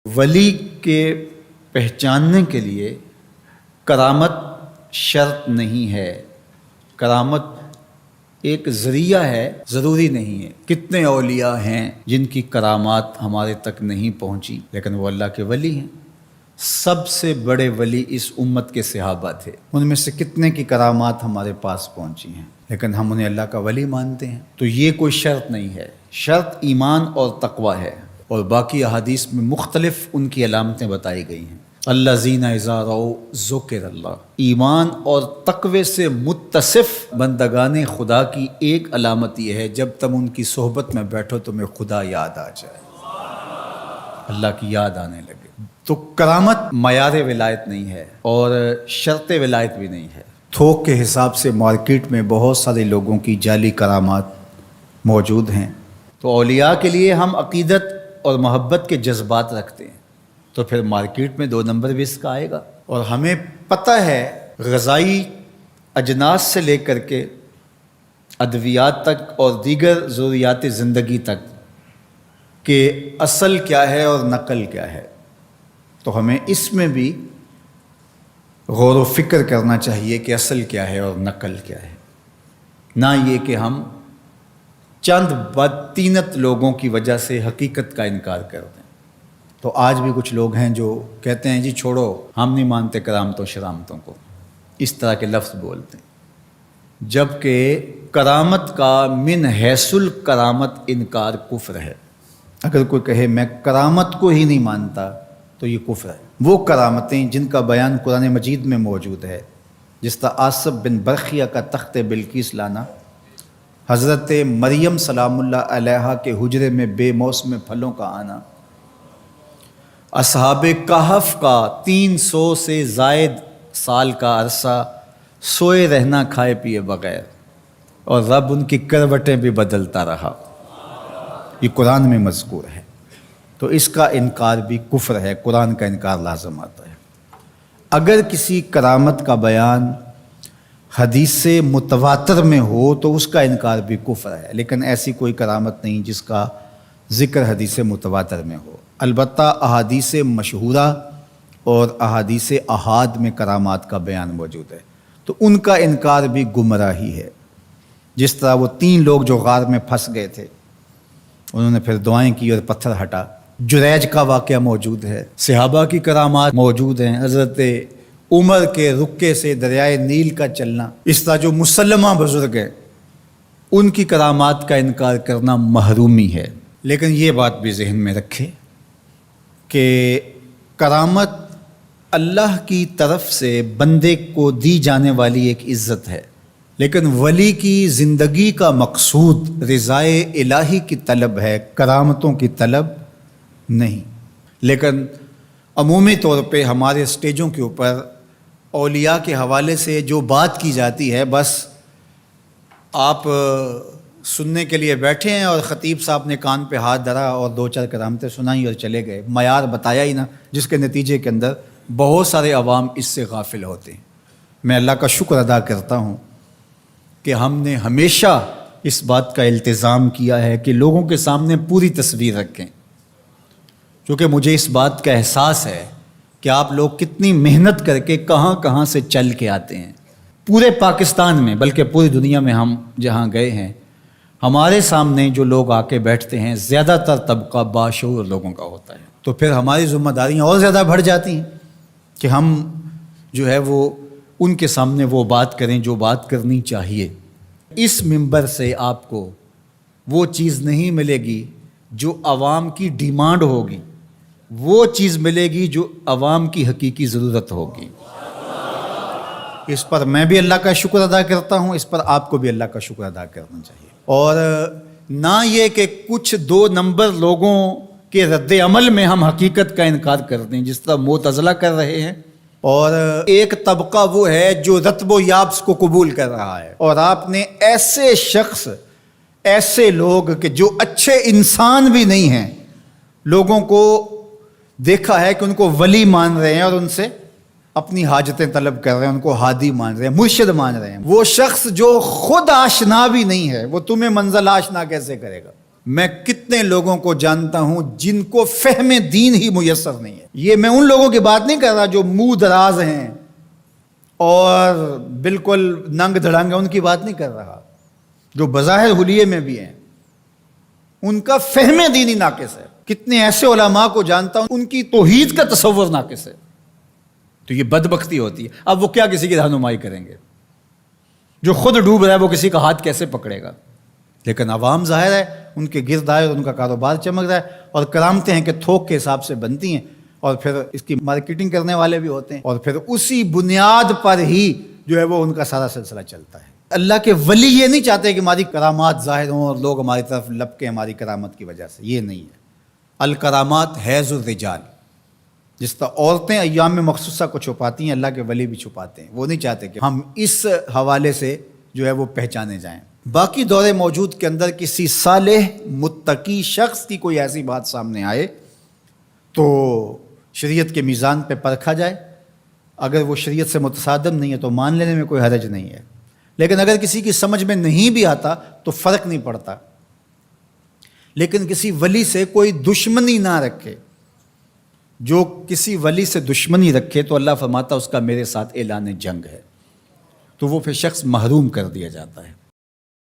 ولی کے پہچاننے کے لیے کرامت شرط نہیں ہے، کرامت ایک ذریعہ ہے، ضروری نہیں ہے۔ کتنے اولیاء ہیں جن کی کرامات ہمارے تک نہیں پہنچی لیکن وہ اللہ کے ولی ہیں۔ سب سے بڑے ولی اس امت کے صحابہ تھے، ان میں سے کتنے کی کرامات ہمارے پاس پہنچی ہیں لیکن ہم انہیں اللہ کا ولی مانتے ہیں۔ تو یہ کوئی شرط نہیں ہے، شرط ایمان اور تقوی ہے، اور باقی احادیث میں مختلف ان کی علامتیں بتائی گئی ہیں۔ الذین اذا رأوا ذکر اللہ، ایمان اور تقوی سے متصف بندگان خدا کی ایک علامت یہ ہے جب تم ان کی صحبت میں بیٹھو تمہیں خدا یاد آ جائے، اللہ کی یاد آنے لگے۔ تو کرامت معیار ولایت نہیں ہے اور شرط ولایت بھی نہیں ہے۔ تھوک کے حساب سے مارکیٹ میں بہت سارے لوگوں کی جعلی کرامات موجود ہیں، تو اولیاء کے لیے ہم عقیدت اور محبت کے جذبات رکھتے ہیں تو پھر مارکیٹ میں 2 نمبر بھی اس کا آئے گا۔ اور ہمیں پتہ ہے غذائی اجناس سے لے کر کے ادویات تک اور دیگر ضروریات زندگی تک کہ اصل کیا ہے اور نقل کیا ہے، تو ہمیں اس میں بھی غور و فکر کرنا چاہیے کہ اصل کیا ہے اور نقل کیا ہے، نہ یہ کہ ہم چند بدطینت لوگوں کی وجہ سے حقیقت کا انکار کر دیں۔ تو آج بھی کچھ لوگ ہیں جو کہتے ہیں جی چھوڑو، ہم نہیں مانتے کرامتوں شرامتوں کو، اس طرح کے لفظ بولتے ہیں، جبکہ کرامت کا من حیث الکرامت انکار کفر ہے۔ اگر کوئی کہے میں کرامت کو ہی نہیں مانتا تو یہ کفر ہے۔ وہ کرامتیں جن کا بیان قرآن مجید میں موجود ہے، جس طرح آصف بن برخیہ کا تخت بلقیس لانا، حضرت مریم سلام اللہ علیہا کے حجرے میں بے موسم پھلوں کا آنا، اصحاب کہف کا 300 سے زائد سال کا عرصہ سوئے رہنا کھائے پیے بغیر، اور رب ان کی کروٹیں بھی بدلتا رہا، یہ قرآن میں مذکور ہے۔ تو اس کا انکار بھی کفر ہے، قرآن کا انکار لازم آتا ہے۔ اگر کسی کرامت کا بیان حدیث متواتر میں ہو تو اس کا انکار بھی کفر ہے، لیکن ایسی کوئی کرامت نہیں جس کا ذکر حدیث متواتر میں ہو۔ البتہ احادیث مشہورہ اور احادیث احاد میں کرامات کا بیان موجود ہے، تو ان کا انکار بھی گمراہی ہے۔ جس طرح وہ 3 لوگ جو غار میں پھنس گئے تھے، انہوں نے پھر دعائیں کی اور پتھر ہٹا، جریج کا واقعہ موجود ہے، صحابہ کی کرامات موجود ہیں، حضرت عمر کے رکے سے دریائے نیل کا چلنا، اس طرح جو مسلمہ بزرگ ہیں ان کی کرامات کا انکار کرنا محرومی ہے۔ لیکن یہ بات بھی ذہن میں رکھے کہ کرامت اللہ کی طرف سے بندے کو دی جانے والی ایک عزت ہے، لیکن ولی کی زندگی کا مقصود رضائے الہی کی طلب ہے، کرامتوں کی طلب نہیں۔ لیکن عمومی طور پہ ہمارے اسٹیجوں کے اوپر اولیاء کے حوالے سے جو بات کی جاتی ہے، بس آپ سننے کے لیے بیٹھے ہیں اور خطیب صاحب نے کان پہ ہاتھ دھرا اور 2-4 کرامتیں سنائی اور چلے گئے، معیار بتایا ہی نہ، جس کے نتیجے کے اندر بہت سارے عوام اس سے غافل ہوتے ہیں۔ میں اللہ کا شکر ادا کرتا ہوں کہ ہم نے ہمیشہ اس بات کا التزام کیا ہے کہ لوگوں کے سامنے پوری تصویر رکھیں، کیونکہ مجھے اس بات کا احساس ہے کہ آپ لوگ کتنی محنت کر کے کہاں کہاں سے چل کے آتے ہیں، پورے پاکستان میں بلکہ پوری دنیا میں ہم جہاں گئے ہیں، ہمارے سامنے جو لوگ آ کے بیٹھتے ہیں زیادہ تر طبقہ باشعور لوگوں کا ہوتا ہے، تو پھر ہماری ذمہ داریاں اور زیادہ بڑھ جاتی ہیں کہ ہم جو ہے وہ ان کے سامنے وہ بات کریں جو بات کرنی چاہیے۔ اس منبر سے آپ کو وہ چیز نہیں ملے گی جو عوام کی ڈیمانڈ ہوگی، وہ چیز ملے گی جو عوام کی حقیقی ضرورت ہوگی۔ اس پر میں بھی اللہ کا شکر ادا کرتا ہوں، اس پر آپ کو بھی اللہ کا شکر ادا کرنا چاہیے، اور نہ یہ کہ کچھ 2 نمبر لوگوں کے رد عمل میں ہم حقیقت کا انکار کر دیں، جس طرح معتزلہ کر رہے ہیں، اور ایک طبقہ وہ ہے جو رتب و یابس کو قبول کر رہا ہے، اور آپ نے ایسے شخص، ایسے لوگ کہ جو اچھے انسان بھی نہیں ہیں، لوگوں کو دیکھا ہے کہ ان کو ولی مان رہے ہیں اور ان سے اپنی حاجتیں طلب کر رہے ہیں، ان کو ہادی مان رہے ہیں، مرشد مان رہے ہیں۔ وہ شخص جو خود آشنا بھی نہیں ہے، وہ تمہیں منزل آشنا کیسے کرے گا؟ میں کتنے لوگوں کو جانتا ہوں جن کو فہم دین ہی میسر نہیں ہے. یہ میں ان لوگوں کی بات نہیں کر رہا جو منہ دراز ہیں اور بالکل ننگ دھڑنگ ہیں، ان کی بات نہیں کر رہا. جو بظاہر حلیے میں بھی ہیں ان کا فہم دینی ناقص ہے. کتنے ایسے علماء کو جانتا ہوں ان کی توحید کا تصور ناقص ہے. تو یہ بدبختی ہوتی ہے. اب وہ کیا کسی کی رہنمائی کریں گے؟ جو خود ڈوب رہا ہے وہ کسی کا ہاتھ کیسے پکڑے گا؟ لیکن عوام ظاہر ہے ان کے گرد آئے اور ان کا کاروبار چمک رہا ہے، اور کرامتیں ہیں کہ تھوک کے حساب سے بنتی ہیں، اور پھر اس کی مارکیٹنگ کرنے والے بھی ہوتے ہیں، اور پھر اسی بنیاد پر ہی جو ہے وہ ان کا سارا سلسلہ چلتا ہے. اللہ کے ولی یہ نہیں چاہتے کہ ہماری کرامات ظاہر ہوں اور لوگ ہماری طرف لپکیں ہماری کرامت کی وجہ سے. یہ نہیں ہے. الکرامات حیض الرجال. جس طرح عورتیں ایام مخصوصہ کو چھپاتی ہیں، اللہ کے ولی بھی چھپاتے ہیں. وہ نہیں چاہتے کہ ہم اس حوالے سے جو ہے وہ پہچانے جائیں. باقی دور موجود کے اندر کسی صالح متقی شخص کی کوئی ایسی بات سامنے آئے تو شریعت کے میزان پہ پرکھا جائے. اگر وہ شریعت سے متصادم نہیں ہے تو مان لینے میں کوئی حرج نہیں ہے. لیکن اگر کسی کی سمجھ میں نہیں بھی آتا تو فرق نہیں پڑتا. لیکن کسی ولی سے کوئی دشمنی نہ رکھے. جو کسی ولی سے دشمنی رکھے تو اللہ فرماتا اس کا میرے ساتھ اعلان جنگ ہے، تو وہ پھر شخص محروم کر دیا جاتا ہے.